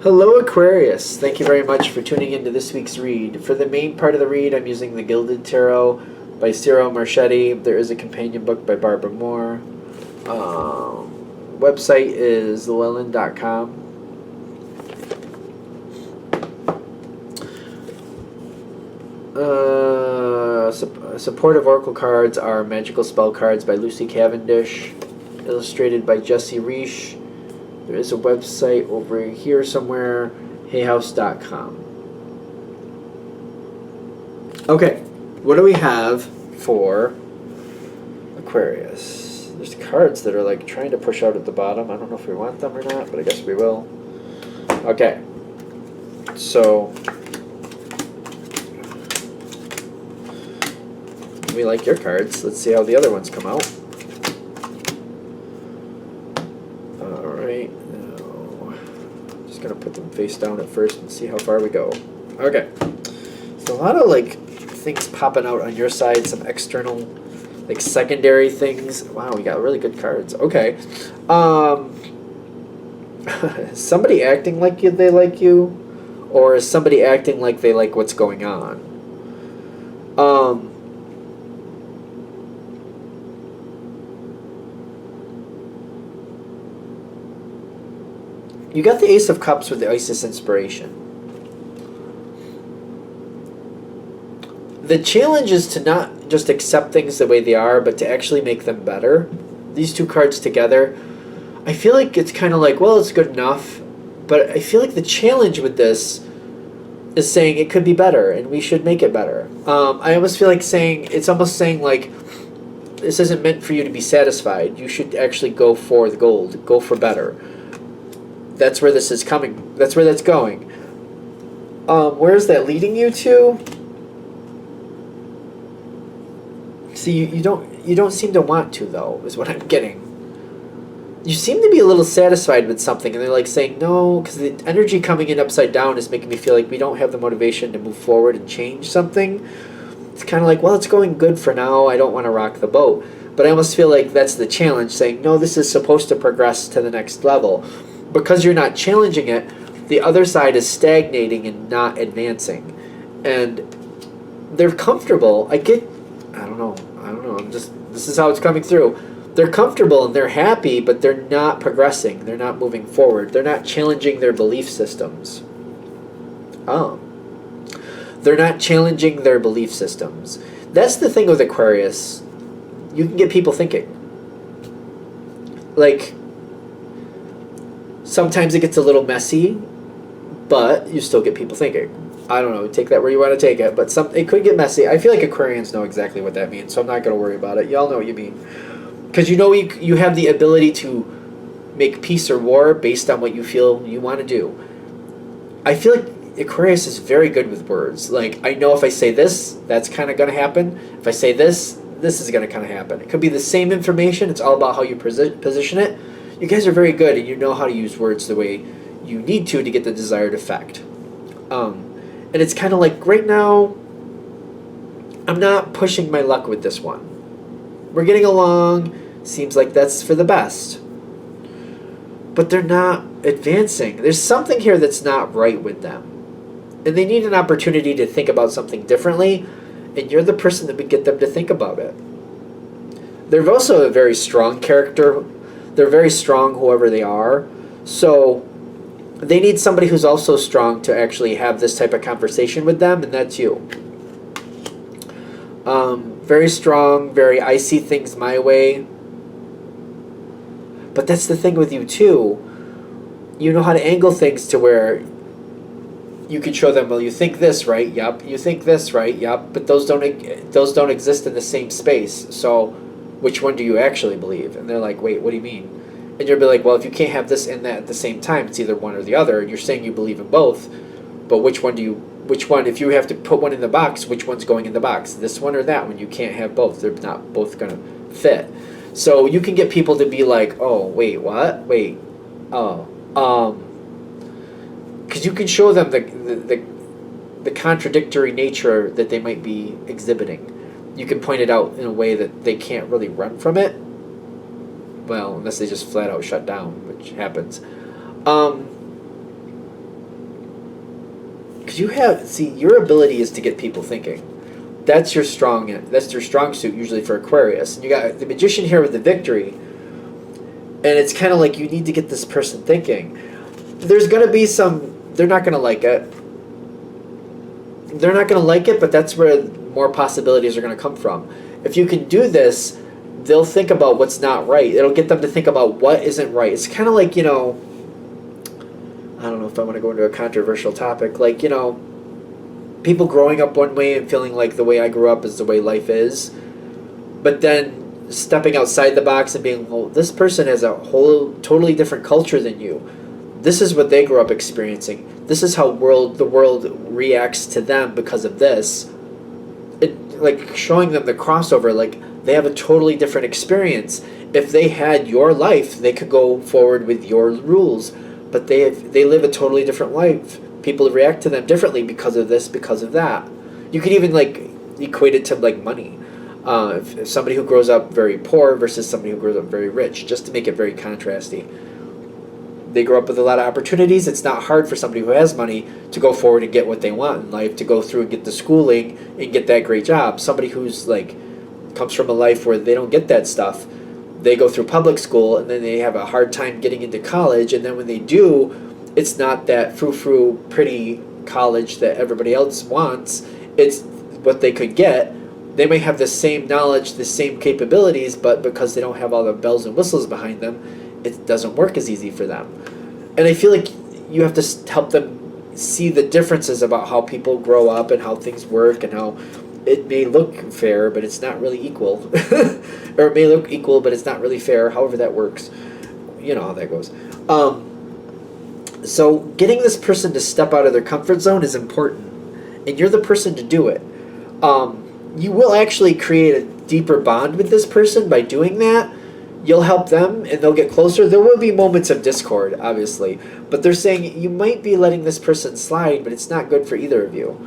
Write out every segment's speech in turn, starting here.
Hello, Aquarius. Thank you very much for tuning into this week's read. For the main part of the read, I'm using the Gilded Tarot by Ciro Marchetti. There is a companion book by Barbara Moore. Website is llewellyn.com. Supportive oracle cards are Magical Spell Cards by Lucy Cavendish, illustrated by Jesse Reish. There is a website over here somewhere, hayhouse.com. Okay, what do we have for Aquarius? There's cards that are like trying to push out at the bottom. I don't know if we want them or not, but I guess we will. Okay, so we like your cards. Let's see how the other ones come out. Alright, now just gonna put them face down at first and see how far we go. Okay, so a lot of like things popping out on your side, some external like secondary things. Wow, we got really good cards. Okay. Somebody acting like they like you, or is somebody acting like they like what's going on? You got the Ace of Cups with the Isis inspiration. The challenge is to not just accept things the way they are, but to actually make them better. These two cards together, I feel like it's kind of like, well, it's good enough, but I feel like the challenge with this is saying it could be better, and we should make it better. I almost feel like saying, it's almost saying like, this isn't meant for you to be satisfied. You should actually go for the gold, go for better. That's where this is coming. That's where that's going. Where is that leading you to? See, you don't seem to want to, though, is what I'm getting. You seem to be a little satisfied with something, and they're like saying no, because the energy coming in upside down is making me feel like we don't have the motivation to move forward and change something. It's kind of like, well, it's going good for now. I don't want to rock the boat. But I almost feel like that's the challenge, saying, no, this is supposed to progress to the next level. Because you're not challenging it, the other side is stagnating and not advancing. And they're comfortable. I don't know. This is how it's coming through. They're comfortable and they're happy, but they're not progressing. They're not moving forward. They're not challenging their belief systems. They're not challenging their belief systems. That's the thing with Aquarius. You can get people thinking. Like, sometimes it gets a little messy, but you still get people thinking. I don't know, take that where you want to take it, but it could get messy. I feel like Aquarians know exactly what that means, so I'm not going to worry about it. Y'all know what you mean. Because you know you have the ability to make peace or war based on what you feel you want to do. I feel like Aquarius is very good with words. Like, I know if I say this, that's kind of going to happen. If I say this, this is going to kind of happen. It could be the same information. It's all about how you position it. You guys are very good, and you know how to use words the way you need to get the desired effect. And it's kind of like, right now, I'm not pushing my luck with this one. We're getting along. Seems like that's for the best. But they're not advancing. There's something here that's not right with them. And they need an opportunity to think about something differently, and you're the person that would get them to think about it. They're also a very strong character. They're very strong, whoever they are. So they need somebody who's also strong to actually have this type of conversation with them, and that's you. Very strong, I see things my way. But that's the thing with you, too. You know how to angle things to where you can show them, well, you think this, right? Yup. You think this, right? Yup. But those don't exist in the same space. So which one do you actually believe? And they're like, wait, what do you mean? And you'll be like, well, if you can't have this and that at the same time, it's either one or the other. And you're saying you believe in both, but which one, if you have to put one in the box, which one's going in the box? This one or that one? You can't have both. They're not both going to fit. So you can get people to be like, oh, wait, what? Wait, oh, because you can show them the contradictory nature that they might be exhibiting. You can point it out in a way that they can't really run from it. Well, unless they just flat out shut down, which happens. because your ability is to get people thinking. That's your strong suit usually for Aquarius. And you got the Magician here with the Victory, and it's kind of like you need to get this person thinking. There's gonna be they're not gonna like it. They're not gonna like it, but that's where more possibilities are gonna come from. If you can do this, they'll think about what's not right. It'll get them to think about what isn't right. It's kind of like, I don't know if I want to go into a controversial topic, like, people growing up one way and feeling like the way I grew up is the way life is, but then stepping outside the box and being, well, this person has a whole totally different culture than you. This is what they grew up experiencing. This is how the world reacts to them because of this. Like showing them the crossover, like they have a totally different experience. If they had your life, they could go forward with your rules, but they live a totally different life. People react to them differently because of this, because of that. You could even equate it to money. If somebody who grows up very poor versus somebody who grows up very rich, just to make it very contrasty. They grow up with a lot of opportunities. It's not hard for somebody who has money to go forward and get what they want in life, to go through and get the schooling and get that great job. Somebody who's comes from a life where they don't get that stuff, they go through public school and then they have a hard time getting into college, and then when they do, it's not that frou-frou pretty college that everybody else wants. It's what they could get. They may have the same knowledge, the same capabilities, but because they don't have all the bells and whistles behind them, it doesn't work as easy for them. And I feel like you have to help them see the differences about how people grow up and how things work, and how it may look fair, but it's not really equal. Or it may look equal, but it's not really fair, however that works. You know how that goes. So getting this person to step out of their comfort zone is important, and you're the person to do it. You will actually create a deeper bond with this person by doing that. You'll help them, and they'll get closer. There will be moments of discord, obviously, but they're saying you might be letting this person slide, but it's not good for either of you.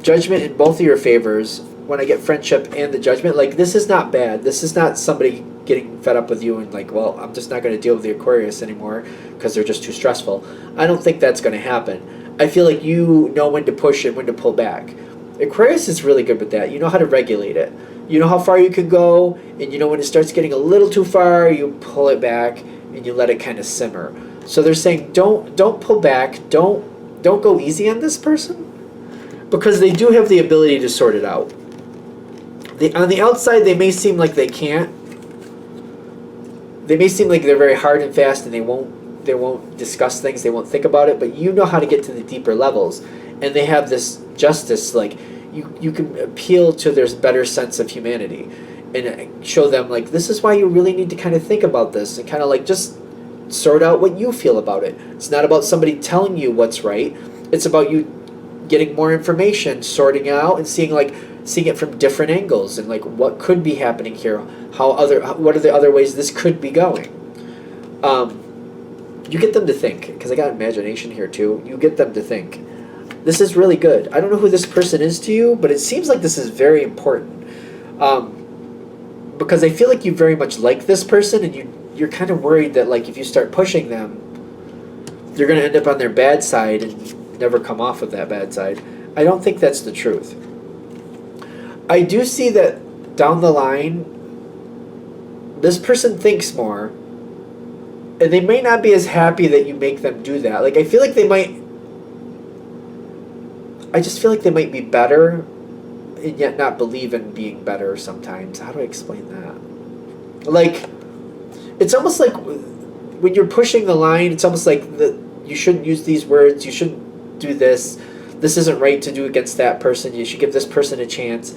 Judgment in both of your favors. When I get friendship and the judgment, this is not bad. This is not somebody getting fed up with you and well, I'm just not going to deal with the Aquarius anymore because they're just too stressful. I don't think that's going to happen. I feel like you know when to push and when to pull back. Aquarius is really good with that. You know how to regulate it. You know how far you can go, and you know when it starts getting a little too far, you pull it back and you let it kind of simmer. So they're saying don't pull back, don't go easy on this person, because they do have the ability to sort it out. On the outside, they may seem like they can't. They may seem like they're very hard and fast, and they won't discuss things, they won't think about it, but you know how to get to the deeper levels. And they have this justice, you can appeal to their better sense of humanity and show them this is why you really need to kind of think about this, and kind of just sort out what you feel about it. It's not about somebody telling you what's right. It's about you getting more information, sorting it out, and seeing it from different angles, and what could be happening here, what are the other ways this could be going. You get them to think, because I got imagination here too. You get them to think. This is really good. I don't know who this person is to you, but it seems like this is very important. Because I feel like you very much like this person, and you're kind of worried that if you start pushing them, you're going to end up on their bad side and never come off of that bad side. I don't think that's the truth. I do see that down the line, this person thinks more, and they may not be as happy that you make them do that. I feel like they might... I just feel like they might be better and yet not believe in being better sometimes. How do I explain that? It's almost like when you're pushing the line, it's almost like you shouldn't use these words, you shouldn't do this, this isn't right to do against that person, you should give this person a chance.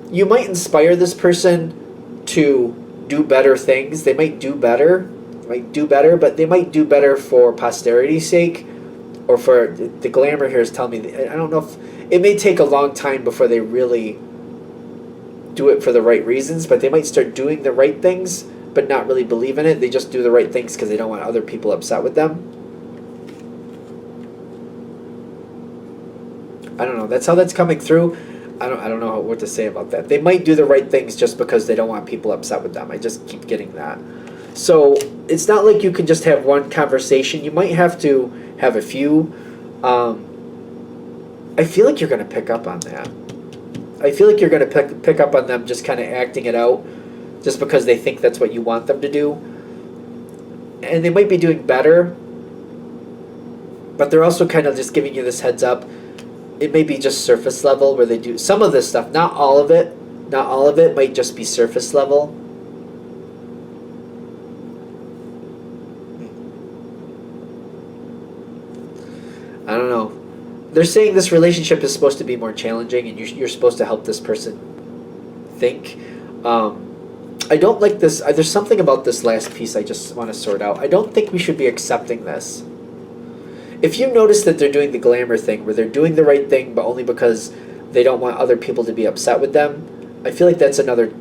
You might inspire this person to do better things. They might do better, but they might do better for posterity's sake, or for the glamour here is telling me, I don't know if it may take a long time before they really do it for the right reasons, but they might start doing the right things but not really believe in it. They just do the right things because they don't want other people upset with them. I don't know. That's how that's coming through. I don't know what to say about that. They might do the right things just because they don't want people upset with them. I just keep getting that. So it's not like you can just have one conversation. You might have to have a few. I feel like you're going to pick up on that. I feel like you're going to pick up on them just kind of acting it out just because they think that's what you want them to do. And they might be doing better, but they're also kind of just giving you this heads up. It may be just surface level where they do some of this stuff, not all of it. Not all of it might just be surface level. I don't know. They're saying this relationship is supposed to be more challenging, and you're supposed to help this person think. I don't like this. There's something about this last piece I just want to sort out. I don't think we should be accepting this. If you notice that they're doing the glamour thing, where they're doing the right thing, but only because they don't want other people to be upset with them, I feel like that's another,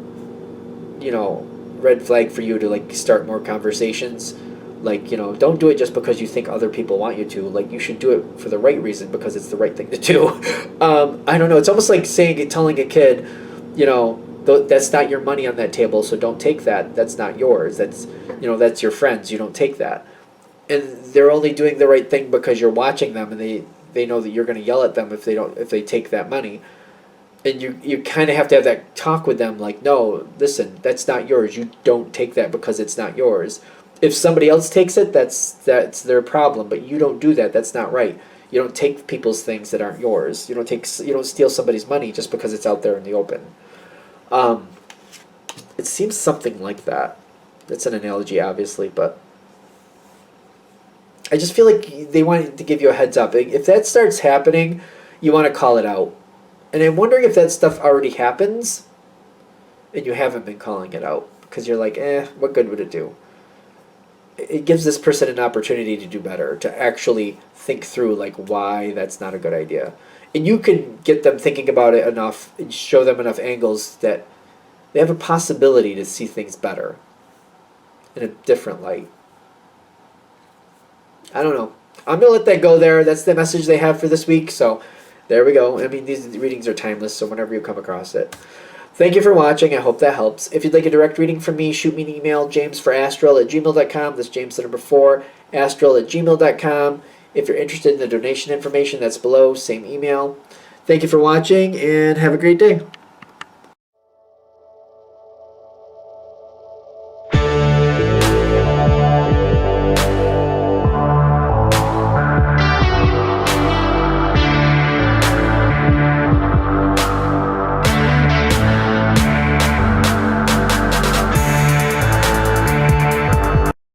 red flag for you to, like, start more conversations. Like, don't do it just because you think other people want you to. Like, you should do it for the right reason because it's the right thing to do. I don't know. It's almost like telling a kid, that's not your money on that table, so don't take that. That's not yours. That's your friends. You don't take that. And they're only doing the right thing because you're watching them, and they know that you're going to yell at them if they take that money. And you kind of have to have that talk with them, like, no, listen, that's not yours. You don't take that because it's not yours. If somebody else takes it, that's their problem, but you don't do that. That's not right. You don't take people's things that aren't yours. You don't steal somebody's money just because it's out there in the open. It seems something like that. That's an analogy, obviously, but I just feel like they want to give you a heads up. If that starts happening, you want to call it out. And I'm wondering if that stuff already happens and you haven't been calling it out because you're like, what good would it do? It gives this person an opportunity to do better, to actually think through, like, why that's not a good idea. And you can get them thinking about it enough and show them enough angles that they have a possibility to see things better in a different light. I don't know. I'm going to let that go there. That's the message they have for this week. So there we go. I mean, these readings are timeless, so whenever you come across it. Thank you for watching. I hope that helps. If you'd like a direct reading from me, shoot me an email, jamesforastral@gmail.com. That's James the number 4, astral@gmail.com. If you're interested in the donation information, that's below. Same email. Thank you for watching, and have a great day.